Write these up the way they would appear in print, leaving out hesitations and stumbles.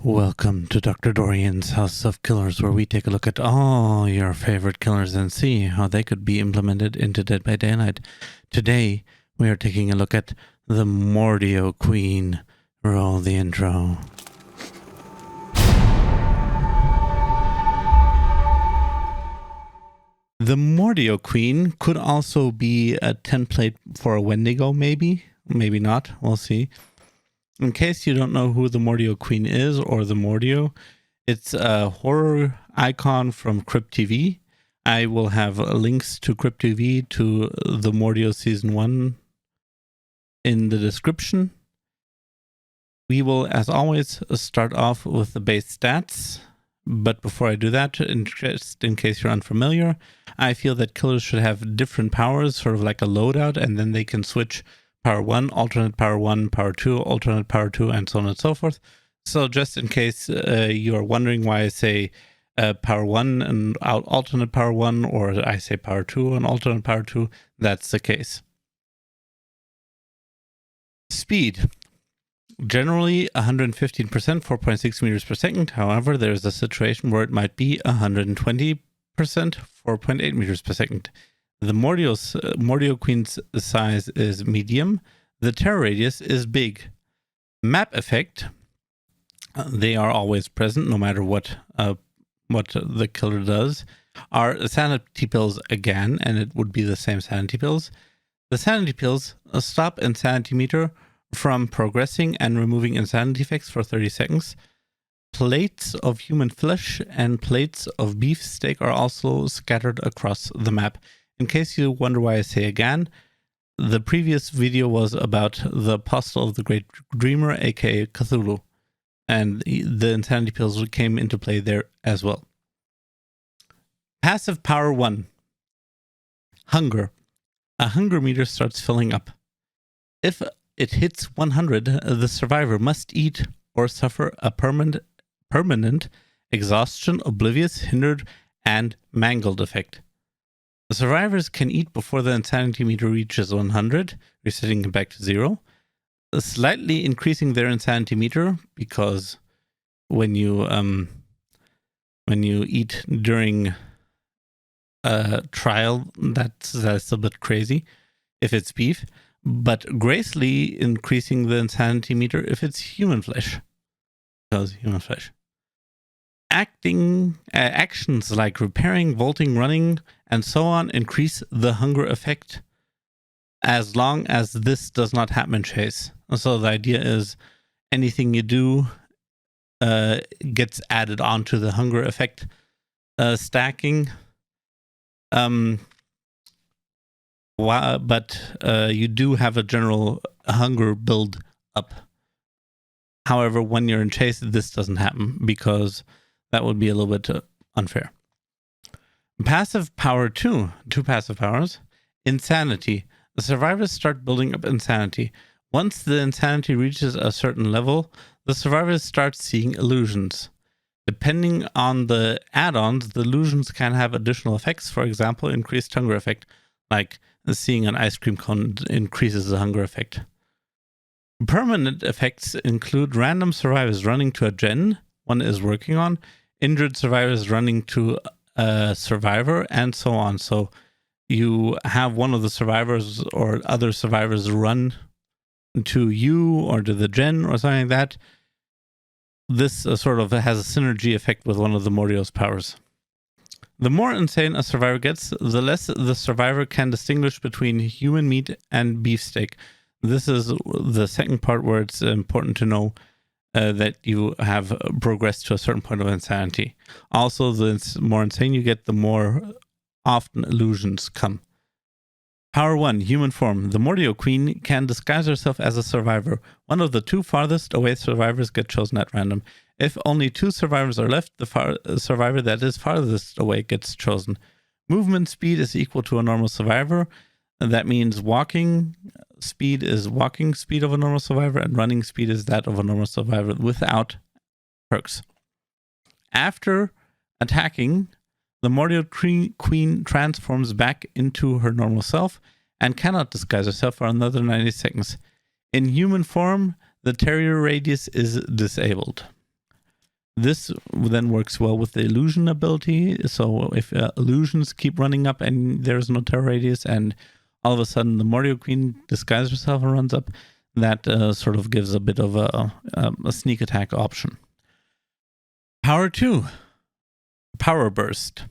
Welcome to Dr. Dorian's House of Killers, where we take a look at all your favorite killers and see how they could be implemented into Dead by Daylight. Today, we are taking a look at the Mordeo Queen. Roll the intro. The Mordeo Queen could also be a template for a Wendigo, maybe not, we'll see. In case you don't know who the Mordeo Queen is, or the Mordeo, it's a horror icon from Crypt TV. I will have links to Crypt TV to the Mordeo Season 1 in the description. We will, as always, start off with the base stats. But before I do that, just in case you're unfamiliar, I feel that killers should have different powers, sort of like a loadout, and then they can switch power 1, alternate power 1, power 2, alternate power 2, and so on and so forth. So just in case you're wondering why I say power 1 and alternate power 1, or I say power 2 and alternate power 2, that's the case. Speed. Generally 115%, 4.6 meters per second. However, there is a situation where it might be 120%, 4.8 meters per second. The Mordeo Queen's size is medium. The terror radius is big. Map effect. They are always present, no matter what the killer does. Are sanity pills again, and it would be the same sanity pills. The sanity pills stop insanity meter from progressing and removing insanity effects for 30 seconds. Plates of human flesh and plates of beef steak are also scattered across the map. In case you wonder why I say again, the previous video was about the Apostle of the Great Dreamer, aka Cthulhu, and the insanity pills came into play there as well. Passive power 1. Hunger. A hunger meter starts filling up. If it hits 100, the survivor must eat or suffer a permanent exhaustion, oblivious, hindered, and mangled effect. The survivors can eat before the insanity meter reaches 100, resetting it back to 0, slightly increasing their insanity meter, because when you eat during a trial, that's a bit crazy if it's beef, but gracefully increasing the insanity meter if it's human flesh, because human flesh. Actions like repairing, vaulting, running, and so on increase the hunger effect as long as this does not happen in chase. So the idea is anything you do gets added onto the hunger effect stacking. But you do have a general hunger build up. However, when you're in chase, this doesn't happen because that would be a little bit unfair. Passive power 2. Two passive powers. Insanity. The survivors start building up insanity. Once the insanity reaches a certain level, the survivors start seeing illusions. Depending on the add-ons, the illusions can have additional effects. For example, increased hunger effect, like seeing an ice cream cone increases the hunger effect. Permanent effects include random survivors running to a gen one is working on, injured survivors running to a survivor, and so on. So you have one of the survivors or other survivors run to you or to the gen or something like that. This sort of has a synergy effect with one of the Mordeo's powers. The more insane a survivor gets, the less the survivor can distinguish between human meat and beefsteak. This is the second part where it's important to know that you have progressed to a certain point of insanity. Also, the more insane you get, the more often illusions come. Power 1, human form. The Mordeo Queen can disguise herself as a survivor. One of the two farthest away survivors get chosen at random. If only two survivors are left, the survivor that is farthest away gets chosen. Movement speed is equal to a normal survivor. That means walking speed is walking speed of a normal survivor, and running speed is that of a normal survivor without perks. After attacking, the Mordeo Queen transforms back into her normal self and cannot disguise herself for another 90 seconds. In human form, the terror radius is disabled. This then works well with the illusion ability. So if illusions keep running up and there's no terror radius, and all of a sudden the Mordeo Queen disguises herself and runs up, that sort of gives a bit of a sneak attack option. Power 2, Power Burst.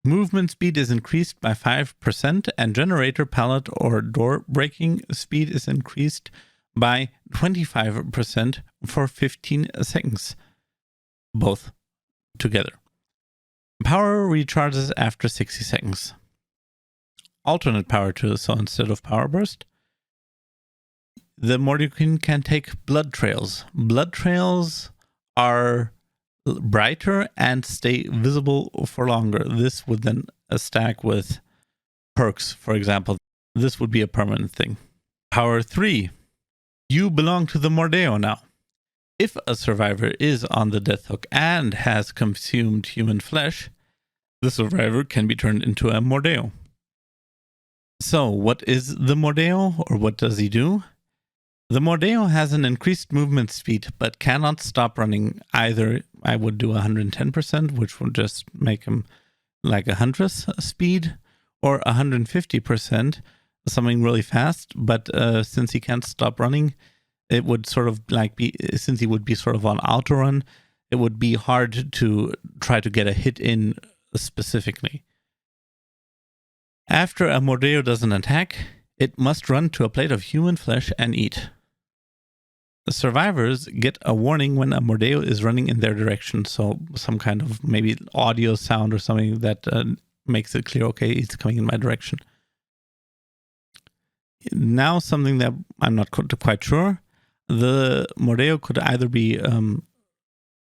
Movement speed is increased by 5%, and generator, pallet, or door breaking speed is increased by 25% for 15 seconds. Both together. Power recharges after 60 seconds. Alternate power 2, so instead of Power Burst, the Mordeo Queen can take blood trails. Blood trails are brighter and stay visible for longer. This would then stack with perks, for example. This would be a permanent thing. Power 3. You belong to the Mordeo now. If a survivor is on the death hook and has consumed human flesh, the survivor can be turned into a Mordeo. So, what is the Mordeo, or what does he do? The Mordeo has an increased movement speed, but cannot stop running. Either I would do 110%, which would just make him like 100th speed, or 150%, something really fast, but since he can't stop running, it would sort of like be, since he would be sort of on auto run, it would be hard to try to get a hit in specifically. After a Mordeo does an attack, it must run to a plate of human flesh and eat. The survivors get a warning when a Mordeo is running in their direction, so some kind of maybe audio sound or something that makes it clear, okay, it's coming in my direction. Now something that I'm not quite sure. The Mordeo could either be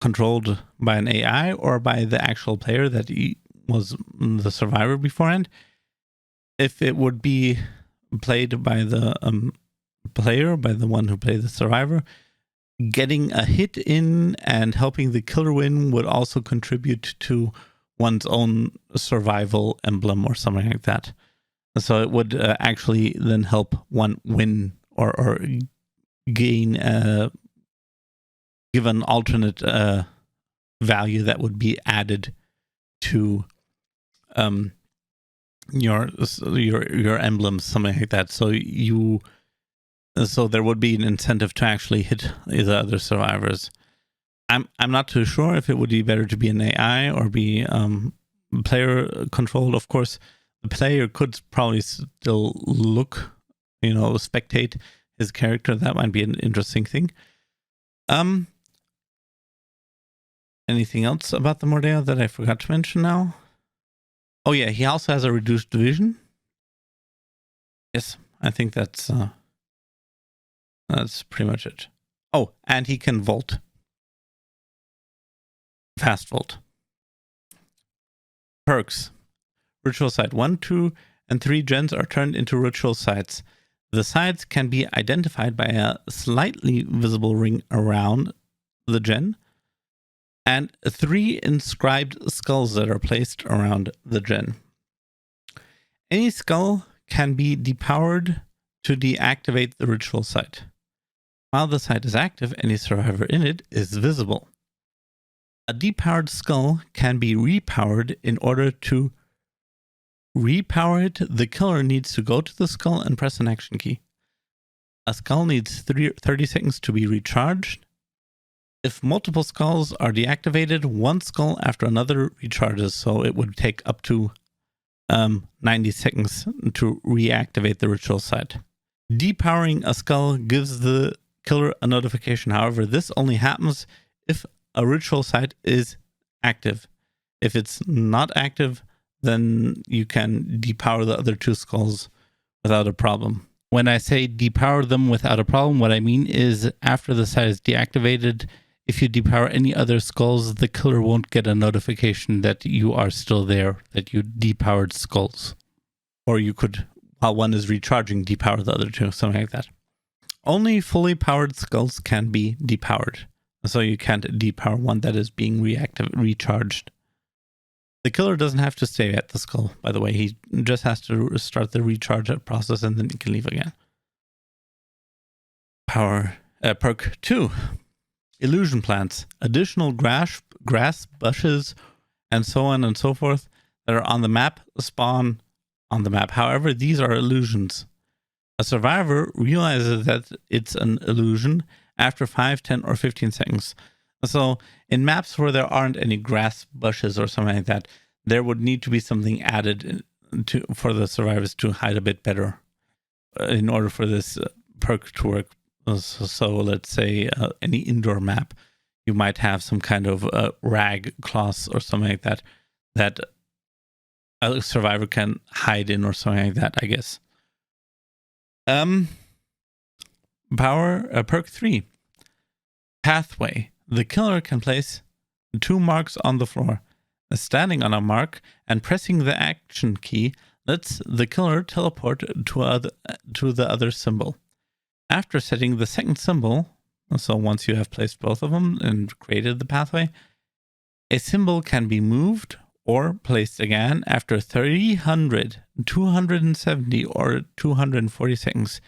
controlled by an AI or by the actual player that was the survivor beforehand. If it would be played by the player, by the one who played the survivor, getting a hit in and helping the killer win would also contribute to one's own survival emblem or something like that. So it would actually then help one win or gain, give an alternate value that would be added to your emblems, something like that. So there would be an incentive to actually hit the other survivors. I'm not too sure if it would be better to be an AI or be player controlled. Of course, the player could probably still look, spectate his character. That might be an interesting thing. Anything else about the Mordeo that I forgot to mention now? Oh yeah, he also has a reduced vision. Yes, I think that's pretty much it. Oh, and he can vault. Fast vault. Perks. Ritual site 1, 2, and 3 gens are turned into ritual sites. The sites can be identified by a slightly visible ring around the gen and 3 inscribed skulls that are placed around the gen. Any skull can be depowered to deactivate the ritual site. While the site is active, any survivor in it is visible. A depowered skull can be repowered. In order to repower it, the killer needs to go to the skull and press an action key. A skull needs 30 seconds to be recharged. If multiple skulls are deactivated, one skull after another recharges, so it would take up to 90 seconds to reactivate the ritual site. Depowering a skull gives the killer a notification. However, this only happens if a ritual site is active. If it's not active, then you can depower the other 2 skulls without a problem. When I say depower them without a problem, what I mean is after the site is deactivated, if you depower any other skulls, the killer won't get a notification that you are still there, that you depowered skulls. Or you could, while one is recharging, depower the other 2, something like that. Only fully powered skulls can be depowered. So you can't depower one that is being recharged. The killer doesn't have to stay at the skull, by the way. He just has to start the recharge process and then he can leave again. Perk 2. Illusion plants. Additional grasp grass, bushes, and so on and so forth that are on the map spawn on the map. However, these are illusions. A survivor realizes that it's an illusion after 5, 10, or 15 seconds. So in maps where there aren't any grass, bushes, or something like that, there would need to be something added for the survivors to hide a bit better in order for this perk to work. So let's say any indoor map, you might have some kind of rag class or something like that that a survivor can hide in or something like that, I guess. Perk 3. Pathway. The killer can place 2 marks on the floor. Standing on a mark and pressing the action key lets the killer teleport to the other symbol. After setting the second symbol, so once you have placed both of them and created the pathway, a symbol can be moved or placed again after 300, 270, or 240 seconds.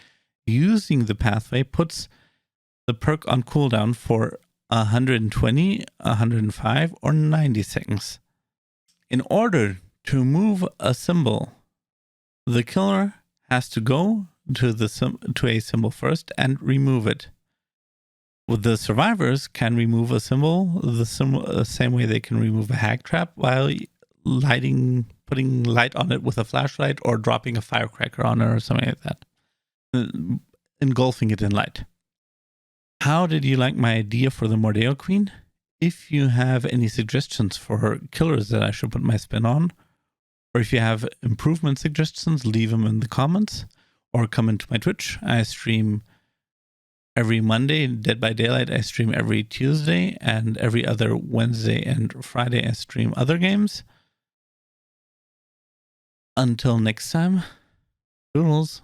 Using the pathway puts the perk on cooldown for 120, 105, or 90 seconds. In order to move a symbol, the killer has to go to a symbol first and remove it. The survivors can remove a symbol the same way they can remove a hag trap while putting light on it with a flashlight or dropping a firecracker on it or something like that, engulfing it in light. How did you like my idea for the Mordeo Queen? If you have any suggestions for killers that I should put my spin on, or if you have improvement suggestions, leave them in the comments or come into my Twitch. I stream every Monday, Dead by Daylight. I stream every Tuesday, and every other Wednesday and Friday I stream other games. Until next time, toodles.